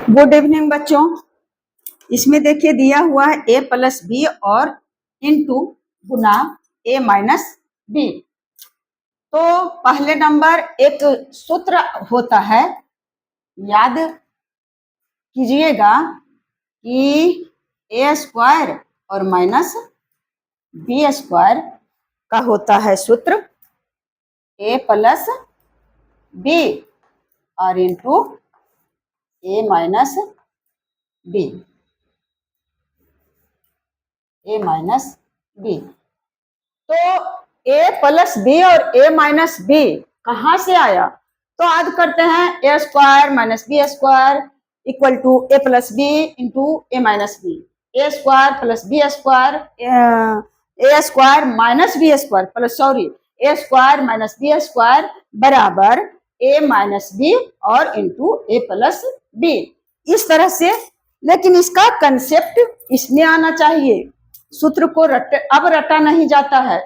Good evening बच्चों। इसमें देखिए दिया हुआ है a प्लस बी और इनटू गुना a माइनस बी। तो पहले नंबर एक सूत्र होता है, याद कीजिएगा कि a स्क्वायर और माइनस बी स्क्वायर का होता है सूत्र a प्लस बी और into a minus B. a minus B, तो a प्लस बी और a माइनस बी कहाँ से आया? तो आज करते हैं a square minus B square equal to a plus B into a minus B. a square plus B square a square minus B square plus a square minus B square बराबर a minus B और into a plus B. इस तरह से, लेकिन इसका concept इसमें आना चाहिए। सूत्र को अब रटा नहीं जाता है,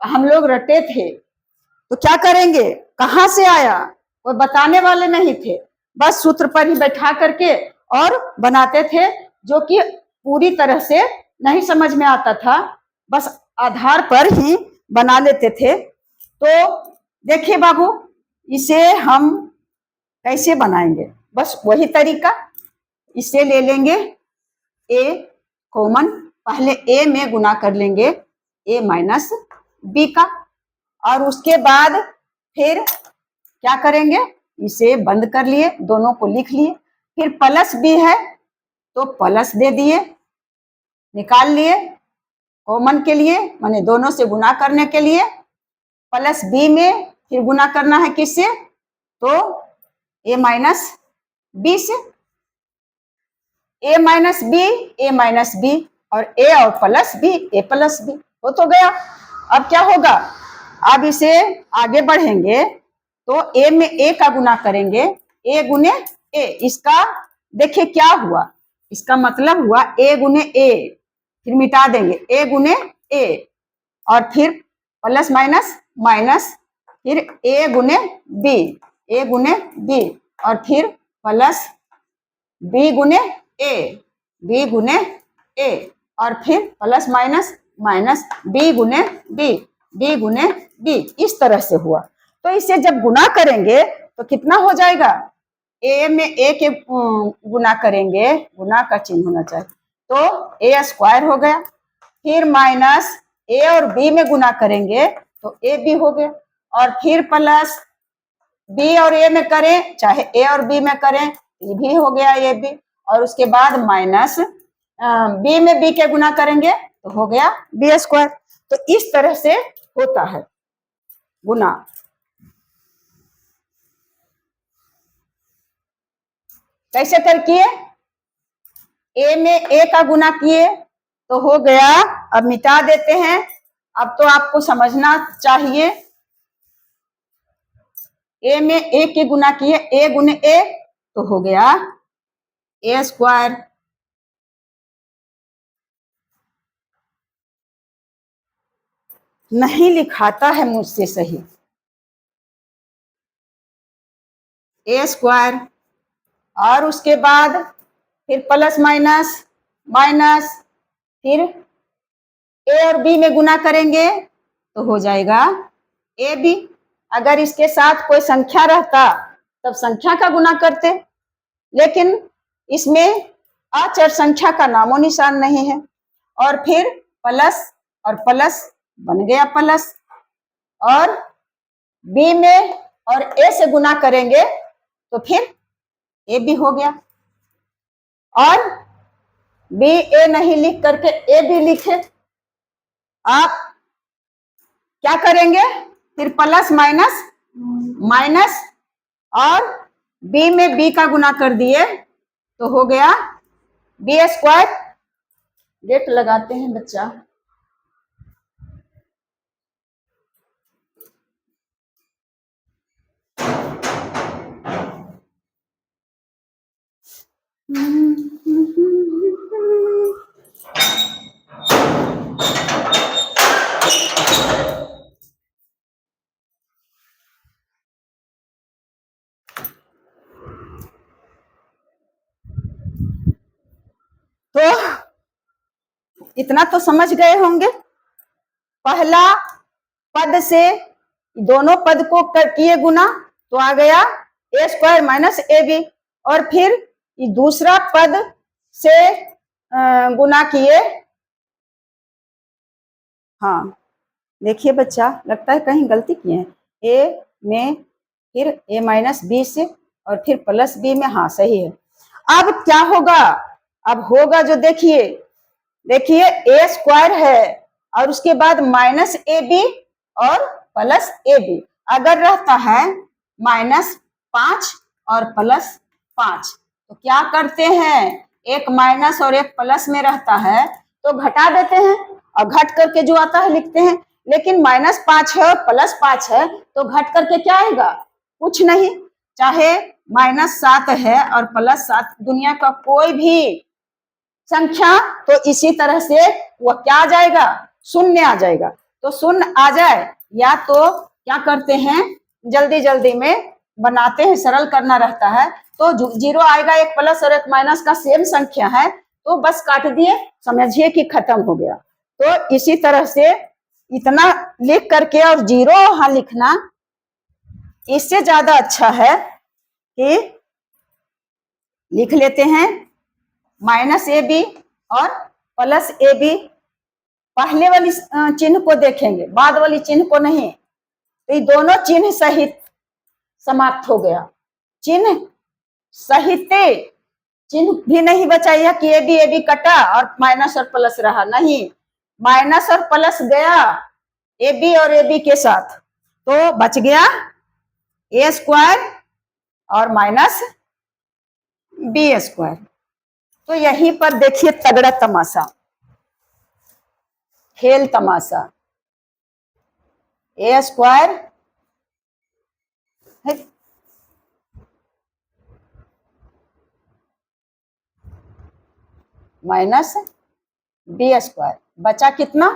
हम लोग रटे थे तो क्या करेंगे, कहाँ से आया वो बताने वाले नहीं थे, बस सूत्र पर ही बैठा करके और बनाते थे, जो कि पूरी तरह से नहीं समझ में आता था, बस आधार पर ही बना लेते थे। तो देखिए बाबू, इसे हम कैसे बनाएंगे, बस वही तरीका। इसे ले लेंगे a कॉमन, पहले a में गुना कर लेंगे a माइनस बी का, और उसके बाद फिर क्या करेंगे, इसे बंद कर लिए, दोनों को लिख लिए, फिर प्लस बी है तो प्लस दे दिए, निकाल लिए कॉमन के लिए, माने दोनों से गुना करने के लिए। प्लस बी में फिर गुना करना है किससे, तो a माइनस बी से, a माइनस बी और a और plus B, a plus B हो तो गया। अब क्या होगा, अब इसे आगे बढ़ेंगे तो a में a का गुना करेंगे, a गुने a। इसका देखिए क्या हुआ, इसका मतलब हुआ a गुने a, फिर मिटा देंगे a गुने a और फिर प्लस माइनस माइनस, फिर a गुने b और फिर प्लस b गुने a और फिर प्लस माइनस माइनस b गुने b। इस तरह से हुआ। तो इसे जब गुना करेंगे तो कितना हो जाएगा, a में a के गुना करेंगे, गुना का चिन्ह होना चाहिए, तो a स्क्वायर हो गया, फिर माइनस a और b में गुना करेंगे तो a b हो गया, और फिर प्लस b और a में करें, चाहे a और b में करें, ये भी हो गया a b, और उसके बाद माइनस b में b के गुना करेंगे तो हो गया b स्क्वायर। तो इस तरह से होता है गुना। कैसे कर किए, a में a का गुना किए तो हो गया, अब मिटा देते हैं, अब तो आपको समझना चाहिए। a में a के गुना किए, a गुने a तो हो गया a स्क्वायर, नहीं लिखाता है मुझसे सही, a स्क्वायर, और उसके बाद फिर प्लस माइनस माइनस, फिर a और b में गुना करेंगे तो हो जाएगा ए बी। अगर इसके साथ कोई संख्या रहता तब संख्या का गुना करते, लेकिन इसमें अचर संख्या का नामो निशान नहीं है, और फिर प्लस और प्लस बन गया प्लस, और बी में और ए से गुना करेंगे तो फिर ए बी हो गया, और बी ए नहीं लिख करके ए बी लिखे। आप क्या करेंगे, फिर प्लस माइनस माइनस, और बी में बी का गुना कर दिए तो हो गया बी स्क्वायर। डेट लगाते हैं बच्चा, इतना तो समझ गए होंगे। पहला पद से दोनों पद को किए गुना तो आ गया ए स्क्वायर माइनस ए बी, और फिर दूसरा पद से गुना किए। हाँ देखिए बच्चा, लगता है कहीं गलती किए हैं। ए में फिर ए माइनस बी से और फिर प्लस बी में, हाँ सही है। अब क्या होगा, अब होगा जो देखिए, देखिए ए स्क्वायर है और उसके बाद माइनस ए बी और प्लस ए बी। अगर रहता है -5 और +5 तो क्या करते हैं, एक माइनस और एक प्लस में रहता है तो घटा देते हैं और घट करके जो आता है लिखते हैं। लेकिन -5 है और +5 है तो घट करके क्या आएगा, कुछ नहीं। चाहे -7 है और +7, दुनिया का कोई भी संख्या तो इसी तरह से वो क्या आ जाएगा, शून्य आ जाएगा। तो शून्य आ जाए या तो क्या करते हैं, जल्दी जल्दी में बनाते हैं, सरल करना रहता है तो जीरो आएगा, एक प्लस और एक माइनस का सेम संख्या है तो बस काट दिए, समझिए कि खत्म हो गया। तो इसी तरह से इतना लिख करके और जीरो वहां लिखना, इससे ज्यादा अच्छा है कि लिख लेते हैं -ab और +ab। पहले वाली चिन्ह को देखेंगे, बाद वाली चिन्ह को नहीं। तो ये दोनों चिन्ह सहित समाप्त हो गया। चिन्ह सहित चिन्ह भी नहीं बचा, यह कि ए बी कटा और माइनस और प्लस रहा, नहीं, माइनस और प्लस गया ए बी और ए बी के साथ, तो बच गया ए स्क्वायर और माइनस बी स्क्वायर। तो यहीं पर देखिए तगड़ा तमाशा, खेल तमाशा। ए स्क्वायर माइनस बी स्क्वायर, बचा कितना,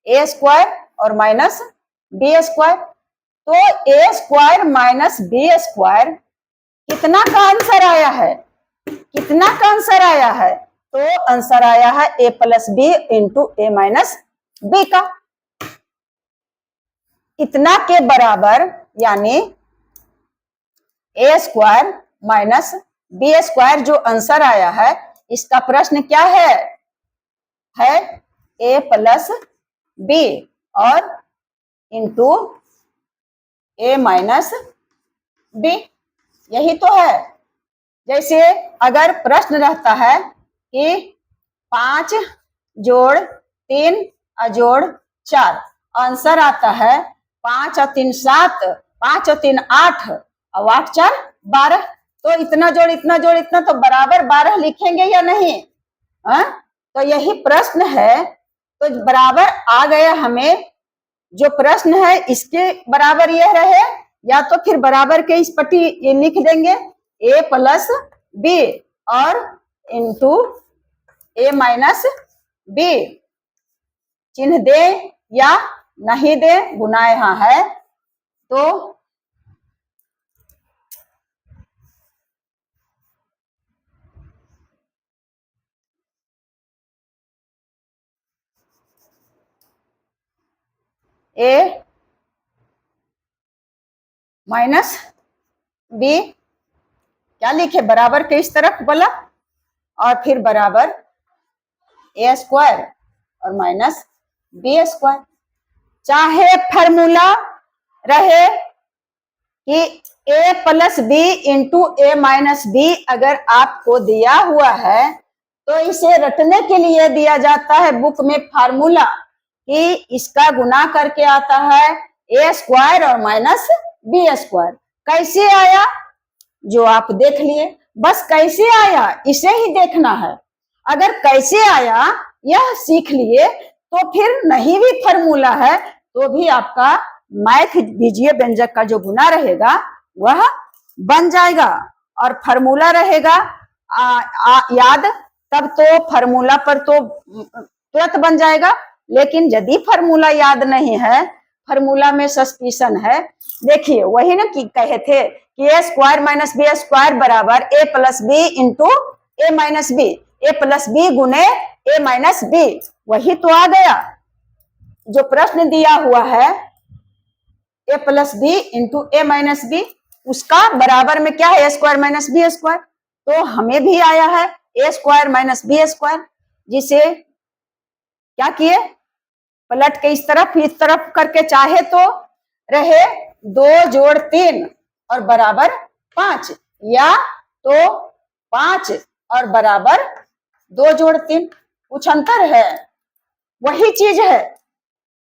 ए स्क्वायर और माइनस बी स्क्वायर। तो A square minus B square कितना का आंसर आया है, कितना का आंसर आया है, तो आंसर आया है a plus B into A minus B का। इतना के बराबर, यानी A square minus B square जो आंसर आया है, इसका प्रश्न क्या है ए प्लस बी और इंटू ए माइनस बी, यही तो है। जैसे अगर प्रश्न रहता है कि 5 जोड़ 3 जोड़ 4, आंसर आता है 5 और 3 7, 5 और 3 8 और 8 4 12, तो इतना जोड़ इतना जोड़ इतना तो बराबर 12 लिखेंगे या नहीं, तो यही प्रश्न है। तो बराबर आ गया, हमें जो प्रश्न है इसके बराबर यह रहे, या तो फिर बराबर के इस पट्टी ये लिख देंगे ए प्लस बी और इंटू ए माइनस बी, चिन्ह दे या नहीं दे, गुना यहाँ है। तो ए माइनस बी क्या लिखे, बराबर के इस तरफ बोला और फिर बराबर ए स्क्वायर और माइनस बी स्क्वायर। चाहे फॉर्मूला रहे कि ए plus B into A minus B, अगर आपको दिया हुआ है तो इसे रटने के लिए दिया जाता है बुक में फार्मूला कि इसका गुना करके आता है ए स्क्वायर और माइनस बी स्क्वायर। कैसे आया जो आप देख लिए, बस कैसे आया इसे ही देखना है। अगर कैसे आया यह सीख लिए तो फिर नहीं भी फार्मूला है तो भी आपका मैथ बीजीय व्यंजक का जो गुना रहेगा वह बन जाएगा, और फार्मूला रहेगा याद, तब तो फार्मूला पर तो तुरंत बन जाएगा। लेकिन यदि फार्मूला याद नहीं है, फार्मूला में सस्पिशन है, देखिए वही ना कि कहे थे कि ए स्क्वायर माइनस बी स्क्वायर बराबर ए plus B into A minus B, A plus B गुने ए माइनस बी। वही तो आ गया जो प्रश्न दिया हुआ है, A plus B into A minus B, उसका बराबर में क्या है, ए स्क्वायर माइनस बी स्क्वायर। तो हमें भी आया है ए स्क्वायर माइनस बी स्क्वायर, जिसे क्या किए, पलट के इस तरफ करके चाहे तो रहे 2 जोड़ 3 और बराबर 5, या तो 5 और बराबर 2 जोड़ 3, कुछ अंतर है, वही चीज है,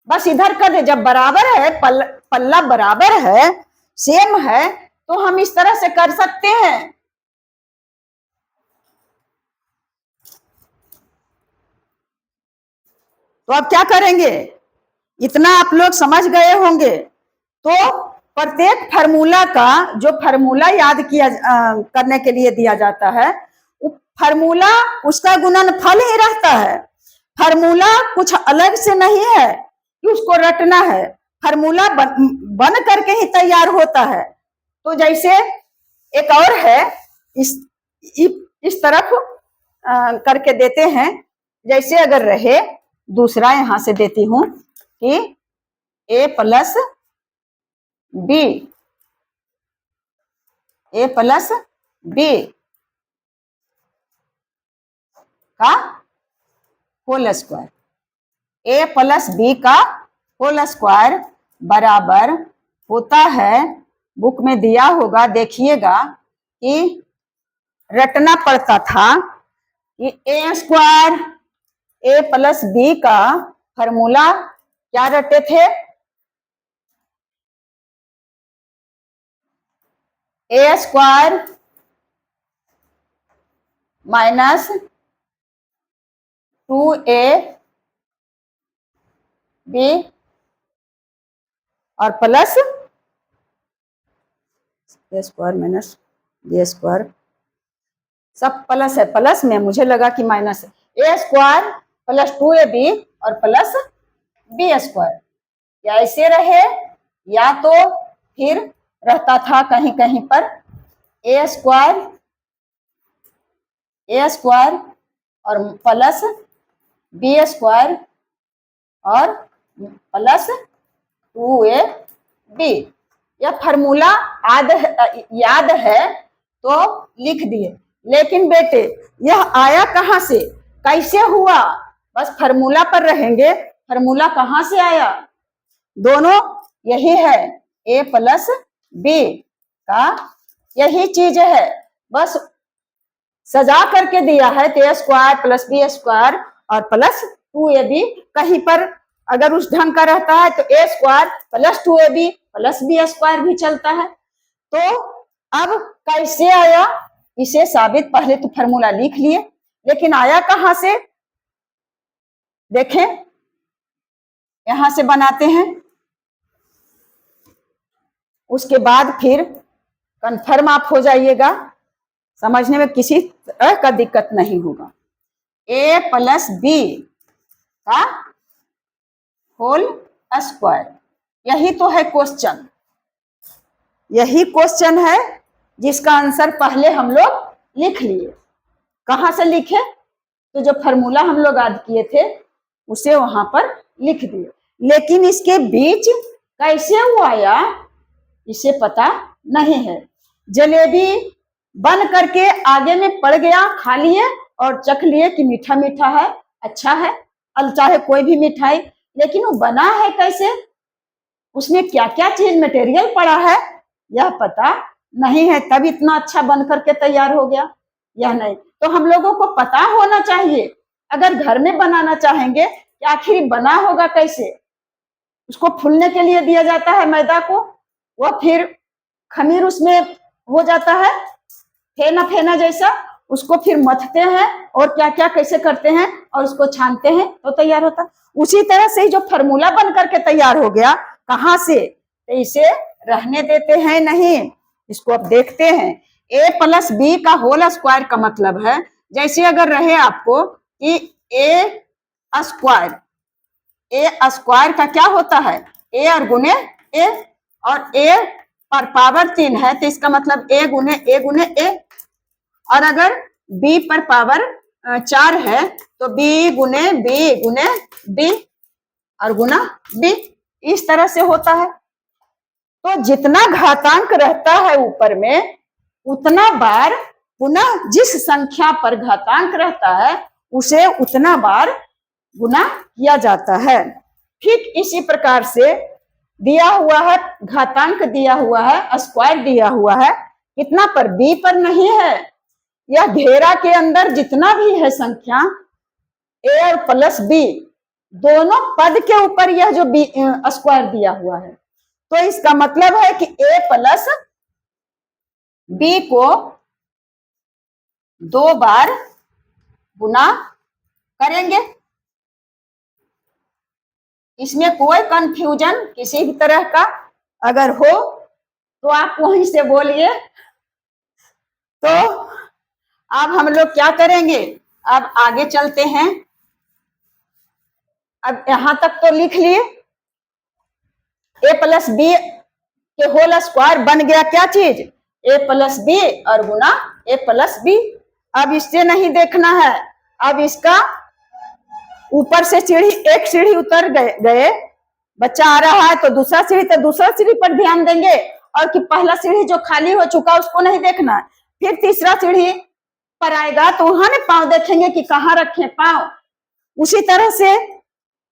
बस इधर कर दे। जब बराबर है, पल्ला बराबर है, सेम है, तो हम इस तरह से कर सकते हैं। तो अब क्या करेंगे, इतना आप लोग समझ गए होंगे। तो प्रत्येक फार्मूला का जो फार्मूला याद किया करने के लिए दिया जाता है, वो फार्मूला उसका गुणनफल ही रहता है। फार्मूला कुछ अलग से नहीं है कि उसको रटना है, फार्मूला बन करके ही तैयार होता है। तो जैसे एक और है, इस तरफ करके देते हैं, जैसे अगर रहे, दूसरा यहां से देती हूं कि ए प्लस बी, ए प्लस बी का होल स्क्वायर, ए प्लस बी का होल स्क्वायर बराबर होता है, बुक में दिया होगा देखिएगा कि रटना पड़ता था कि ए स्क्वायर ए प्लस बी का फॉर्मूला क्या रटे थे, ए स्क्वायर माइनस 2a बी और प्लस ए स्क्वायर माइनस बी स्क्वायर, सब प्लस है, प्लस में मुझे लगा कि माइनस है, ए स्क्वायर प्लस 2ab और प्लस बी स्क्वायर, या ऐसे रहे, या तो फिर रहता था कहीं कहीं पर ए स्क्वायर और प्लस बी स्क्वायर और प्लस 2ab। यह फार्मूला याद है तो लिख दिए, लेकिन बेटे यह आया कहां से, कैसे हुआ, बस फार्मूला पर रहेंगे, फार्मूला कहां से आया, दोनों यही है, ए प्लस बी का यही चीज है, बस सजा करके दिया है, तो A square plus B square और प्लस 2ab, कहीं पर अगर उस ढंग का रहता है तो A square plus 2ab plus B square भी चलता है। तो अब कैसे आया, इसे साबित, पहले तो फार्मूला लिख लिए, लेकिन आया कहां से, देखें, यहां से बनाते हैं, उसके बाद फिर कंफर्म आप हो जाइएगा, समझने में किसी तरह का दिक्कत नहीं होगा। ए प्लस बी का होल स्क्वायर, यही तो है क्वेश्चन, यही क्वेश्चन है जिसका आंसर पहले हम लोग लिख लिए। कहां से लिखे, तो जो फार्मूला हम लोग याद किए थे उसे वहां पर लिख दिए, लेकिन इसके बीच कैसे वो आया इसे पता नहीं है। जलेबी बन करके आगे में पड़ गया, खा लिए और चख लिए कि मीठा मीठा है, अच्छा है, चाहे कोई भी मिठाई, लेकिन वो बना है कैसे, उसमें क्या क्या चीज मटेरियल पड़ा है यह पता नहीं है, तब इतना अच्छा बन करके तैयार हो गया, यह नहीं। तो हम लोगों को पता होना चाहिए, अगर घर में बनाना चाहेंगे कि आखिर बना होगा कैसे, उसको फूलने के लिए दिया जाता है मैदा को, वह फिर खमीर उसमें हो जाता है फेना फेना जैसा, उसको फिर मथते हैं और क्या क्या कैसे करते हैं और उसको छानते हैं तो तैयार होता है। उसी तरह से जो फार्मूला बन करके तैयार हो गया, कहां से, तो इसे रहने देते हैं नहीं, इसको अब देखते हैं। ए प्लस बी का होल स्क्वायर का मतलब है, जैसे अगर रहे आपको कि ए स्क्वायर का क्या होता है, ए और गुने ए, और ए पर पावर 3 है तो इसका मतलब ए गुने ए, और अगर बी पर पावर 4 है तो b गुने b गुने b और गुना b, इस तरह से होता है। तो जितना घातांक रहता है ऊपर में उतना बार पुनः जिस संख्या पर घातांक रहता है उसे उतना बार गुना किया जाता है। ठीक इसी प्रकार से दिया हुआ है, घातांक दिया हुआ है, स्क्वायर दिया हुआ है, कितना पर, b पर नहीं है। यह घेरा के अंदर जितना भी है संख्या a और प्लस b दोनों पद के ऊपर यह जो b स्क्वायर दिया हुआ है, तो इसका मतलब है कि a प्लस b को 2 बार गुना करेंगे। इसमें कोई कंफ्यूजन किसी भी तरह का अगर हो तो आप वहीं से बोलिए। तो अब हम लोग क्या करेंगे, अब आगे चलते हैं। अब यहां तक तो लिख लिए, a प्लस बी के होल स्क्वायर बन गया क्या चीज, a प्लस बी और गुना a प्लस बी। अब इससे नहीं देखना है, अब इसका ऊपर से सीढ़ी, एक सीढ़ी उतर गए, बच्चा आ रहा है तो दूसरा सीढ़ी, तो दूसरा सीढ़ी पर ध्यान देंगे, और कि पहला सीढ़ी जो खाली हो चुका उसको नहीं देखना। फिर तीसरा सीढ़ी पर आएगा तो वहां ने पांव देखेंगे कि कहाँ रखें पांव। उसी तरह से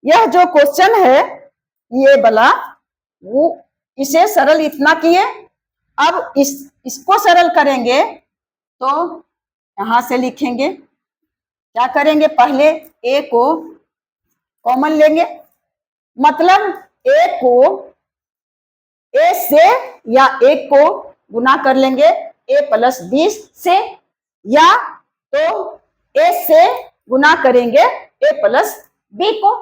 यह जो क्वेश्चन है ये वाला, वो इसे सरल इतना किए। अब इसको सरल करेंगे तो यहां से लिखेंगे, क्या करेंगे, पहले a को कॉमन लेंगे, मतलब a को a से या 1 को गुना कर लेंगे a प्लस 20 से, या तो a से गुना करेंगे a प्लस b को,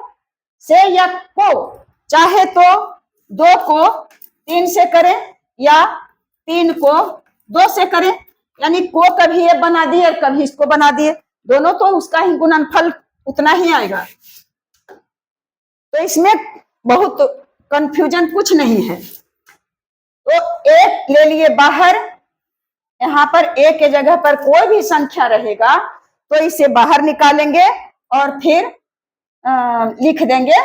से या को, चाहे तो 2 को 3 से करें या 3 को 2 से करें, यानी को कभी ये बना दिए और कभी इसको बना दिए, दोनों तो उसका ही गुणनफल उतना ही आएगा। तो इसमें बहुत कंफ्यूजन कुछ नहीं है। तो एक ले लिए बाहर, यहाँ पर a के जगह पर कोई भी संख्या रहेगा तो इसे बाहर निकालेंगे और फिर लिख देंगे,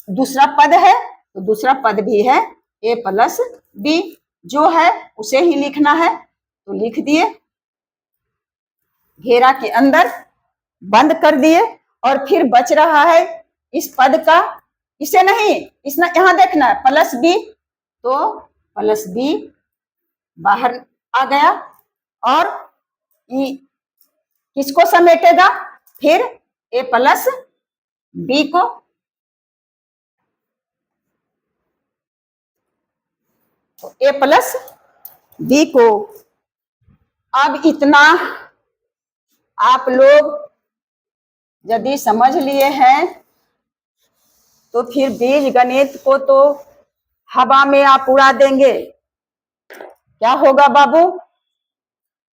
दूसरा पद है तो दूसरा पद भी है a प्लस b, जो है उसे ही लिखना है तो लिख दिए, घेरा के अंदर बंद कर दिए। और फिर बच रहा है इस पद का, इसे नहीं, इसमें यहां देखना है प्लस b, तो प्लस b बाहर आ गया, और किसको समेटेगा, फिर a प्लस b को, तो a प्लस b को। अब इतना आप लोग यदि समझ लिए हैं तो फिर बीज गणित को तो हवा में आप उड़ा देंगे। क्या होगा बाबू,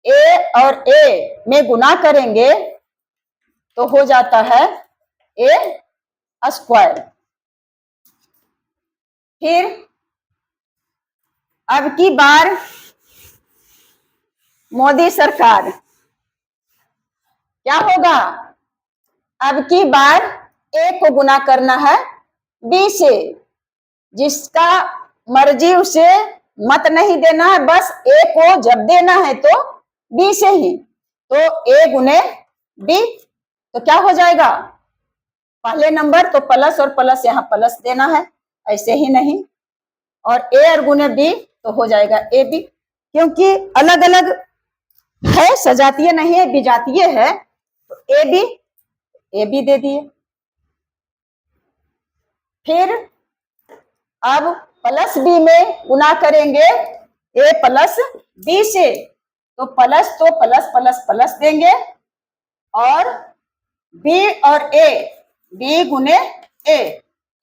a और a में गुना करेंगे तो हो जाता है a स्क्वायर। फिर अब की बार मोदी सरकार, क्या होगा, अब की बार a को गुना करना है b से, जिसका मर्जी उसे मत नहीं देना है, बस a को जब देना है तो b से ही, तो a गुने b, तो क्या हो जाएगा, पहले नंबर तो प्लस और प्लस यहाँ प्लस देना है, ऐसे ही नहीं, और a और गुने b तो हो जाएगा ए बी, क्योंकि अलग अलग है, सजातीय नहीं है, विजातीय है, तो ए बी दे दिए। फिर अब प्लस बी में गुना करेंगे ए प्लस बी से, तो प्लस प्लस प्लस देंगे, और बी और ए, बी गुने ए,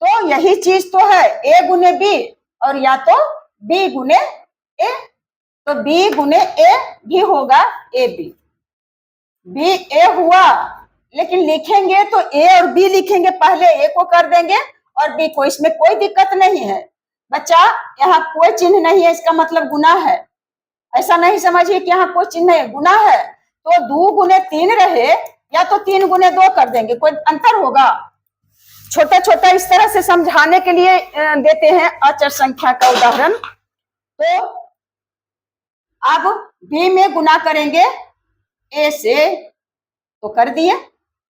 तो यही चीज तो है, ए गुने बी और या तो बी गुने ए, तो बी गुने ए भी होगा ए बी, बी ए हुआ, लेकिन लिखेंगे तो ए और बी लिखेंगे, पहले ए को कर देंगे और बी को, इसमें कोई दिक्कत नहीं है बच्चा, यहाँ कोई चिन्ह नहीं है, इसका मतलब गुना है, ऐसा नहीं समझिए कि यहाँ कोई चिन्ह है, गुना है, तो 2 गुने 3 रहे या तो 3 गुने 2 कर देंगे, कोई अंतर होगा? छोटा छोटा इस तरह से समझाने के लिए देते हैं अचर संख्या का उदाहरण। तो अब b में गुना करेंगे a से, तो कर दिए?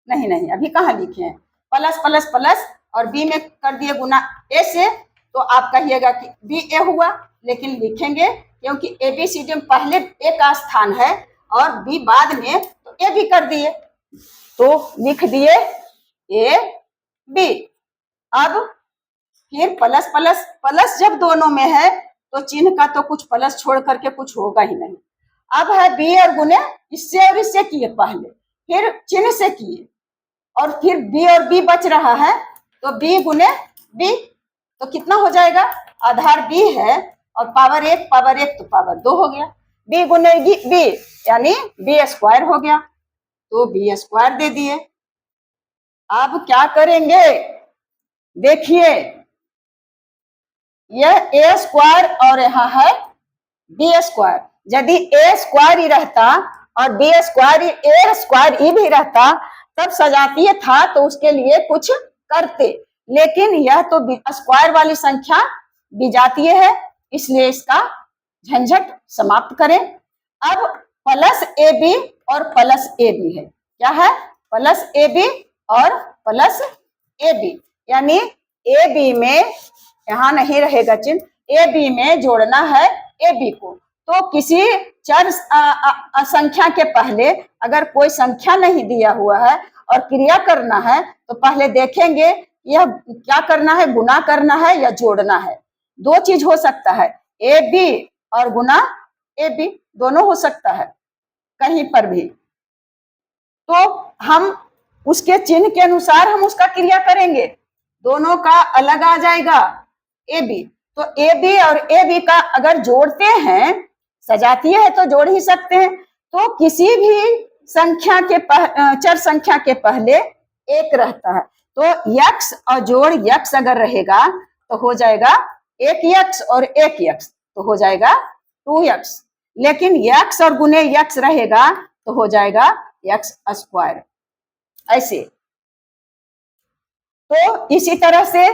नहीं नहीं, अभी कहाँ लिखे हैं, प्लस प्लस प्लस और b में कर दिए गुना a से, तो आप कहिएगा कि b a हुआ, लेकिन लिखेंगे क्योंकि ABCD में पहले a का स्थान है और b बाद में, तो a भी कर दिए, तो लिख दिए a b। अब फिर प्लस प्लस प्लस जब दोनों में है तो चिन्ह का तो कुछ प्लस छोड़ करके कुछ होगा ही नहीं। अब है b और गुने इससे और इससे किए पहले, फिर चिन्ह से किए और फिर b और b बच रहा है, तो b गुने b, तो कितना हो जाएगा? आधार b है और पावर 1 तो पावर 2 हो गया, b गुने b यानी b स्क्वायर हो गया, तो b स्क्वायर दे दिए। अब क्या करेंगे, देखिए यह a स्क्वायर और यहाँ है b स्क्वायर, यदि a स्क्वायर ही रहता और b स्क्वायर a स्क्वायर ही भी रहता तब सजातीय था तो उसके लिए कुछ करते, लेकिन यह तो स्क्वायर वाली संख्या विजातीय है, इसलिए इसका झंझट समाप्त करें। अब प्लस AB और प्लस AB है, क्या है? प्लस AB और प्लस AB, यानी AB में यहाँ नहीं रहेगा चिन्ह, AB में जोड़ना है AB को। तो किसी चर संख्या के पहले अगर कोई संख्या नहीं दिया हुआ है और क्रिया करना है तो पहले देखेंगे यह क्या करना है, गुना करना है या जोड़ना है। दो चीज हो सकता है, AB और गुना AB दोनों हो सकता है कहीं पर भी, तो हम उसके चिन्ह के अनुसार हम उसका क्रिया करेंगे, दोनों का अलग आ जाएगा AB। तो AB और AB का अगर जोड़ते हैं, सजातीय है तो जोड़ ही सकते हैं, तो किसी भी संख्या के चर संख्या के पहले एक रहता है, तो x और जोड़ x अगर रहेगा तो हो जाएगा 1x और 1x, तो हो जाएगा 2x, लेकिन x और गुने x रहेगा तो हो जाएगा x स्क्वायर। ऐसे तो इसी तरह से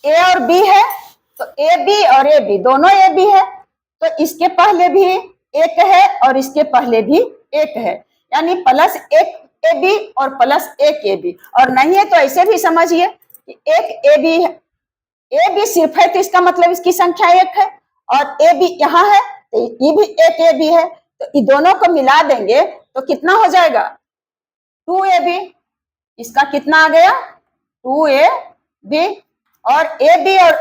a और b है, तो AB और AB दोनों AB है, तो इसके पहले भी एक है और इसके पहले भी एक है, यानी प्लस 1 AB और प्लस 1 AB, और नहीं है तो ऐसे भी समझिए कि 1 AB है, AB सिर्फ है तो इसका मतलब इसकी संख्या 1 है, और AB यहाँ है तो ये भी 1 AB है, तो इन दोनों को मिला देंगे तो कितना हो जाएगा? 2AB। इसका कितना आ गया? 2AB। और AB और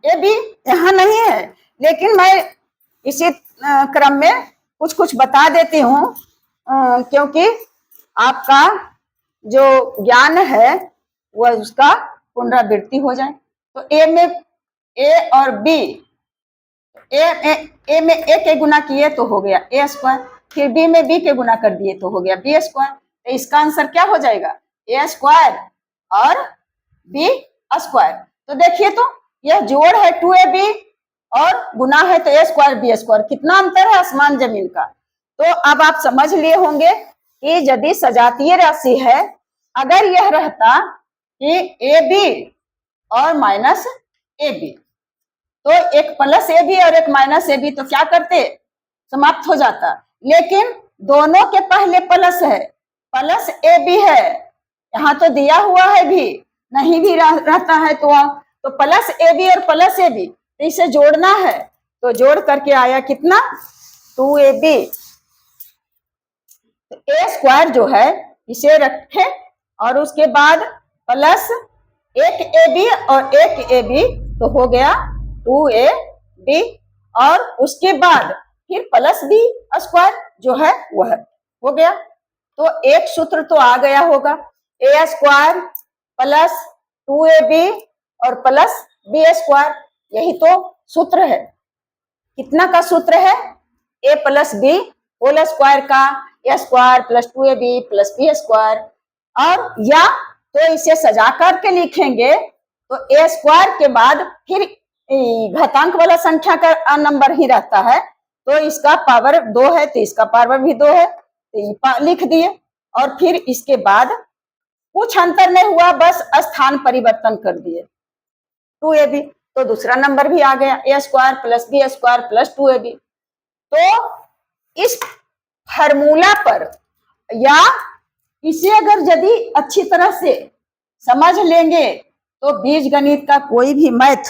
AB यहाँ नहीं है, लेकिन मैं इसी क्रम में कुछ कुछ बता देती हूँ क्योंकि आपका जो ज्ञान है वह उसका पुनरावृत्ति हो जाए। तो A में A और B, A में A के गुना किए तो हो गया A स्क्वायर, फिर B में B के गुना कर दिए तो हो गया B स्क्वायर, तो इसका आंसर क्या हो जाएगा? A स्क्वायर और B स्क्वायर। तो देखिए तो यह जोड़ है 2AB और गुना है तो A स्क्वायर B स्क्वायर, कितना अंतर है आसमान जमीन का। तो अब आप समझ लिए होंगे कि यदि सजातीय राशि है, अगर यह रहता कि AB और माइनस AB, तो एक प्लस AB और एक माइनस AB, तो क्या करते? समाप्त हो जाता, लेकिन दोनों के पहले प्लस है, प्लस AB है, यहाँ तो दिया हुआ है भी, नहीं भी रहता है तो प्लस AB और प्लस AB, तो इसे जोड़ना है, तो जोड़ करके आया कितना? 2AB। तो A स्क्वायर जो है इसे रखे और उसके बाद प्लस 1AB और 1AB, तो हो गया 2AB, और उसके बाद फिर प्लस B स्क्वायर जो है वह हो गया। तो एक सूत्र तो आ गया होगा, A स्क्वायर प्लस 2AB और प्लस B स्क्वायर, यही तो सूत्र है। कितना का सूत्र है? A plus B whole square का, A square plus 2AB plus B square, और या तो इसे सजा करके लिखेंगे तो A स्क्वायर के बाद फिर घातांक वाला संख्या का नंबर ही रहता है, तो इसका पावर 2 है तो इसका पावर भी 2 है, लिख दिए, और फिर इसके बाद कुछ अंतर नहीं हुआ, बस स्थान परिवर्तन कर दिए 2ab, तो दूसरा नंबर भी आ गया a square plus b square plus 2ab। तो इस फार्मूला पर या इसे अगर यदि अच्छी तरह से समझ लेंगे तो बीज गणित का कोई भी मैथ,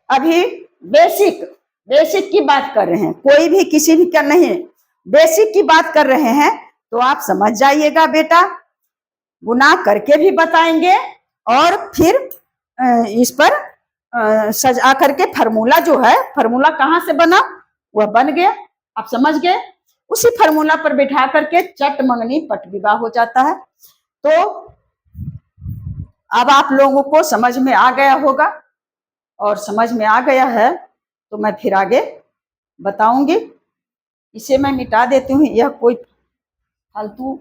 अभी बेसिक की बात कर रहे हैं, कोई भी किसी भी का नहीं, बेसिक की बात कर रहे हैं, तो आप समझ जाइएगा बेटा। गुना करके भी बताएंगे और फिर इस पर सजा करके फार्मूला जो है, फार्मूला कहाँ से बना, वह बन गया, आप समझ गए। उसी फार्मूला पर बिठा करके चट मंगनी पट विवाह हो जाता है। तो अब आप लोगों को समझ में आ गया होगा, और समझ में आ गया है तो मैं फिर आगे बताऊंगी। इसे मैं मिटा देती हूँ, यह कोई फालतू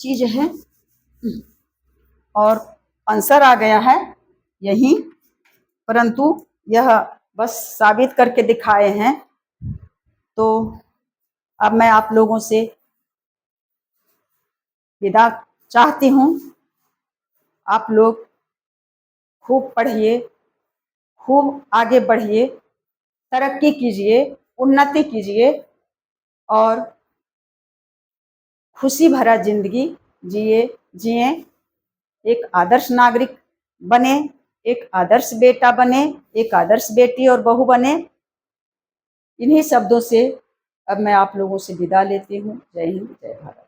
चीज है, और आंसर आ गया है यही, परंतु यह बस साबित करके दिखाए हैं। तो अब मैं आप लोगों से विदा चाहती हूँ। आप लोग खूब पढ़िए, खूब आगे बढ़िए, तरक्की कीजिए, उन्नति कीजिए, और खुशी भरा जिंदगी जिए, एक आदर्श नागरिक बने, एक आदर्श बेटा बने, एक आदर्श बेटी और बहू बने। इन्हीं शब्दों से अब मैं आप लोगों से विदा लेती हूँ। जय हिंद, जय भारत।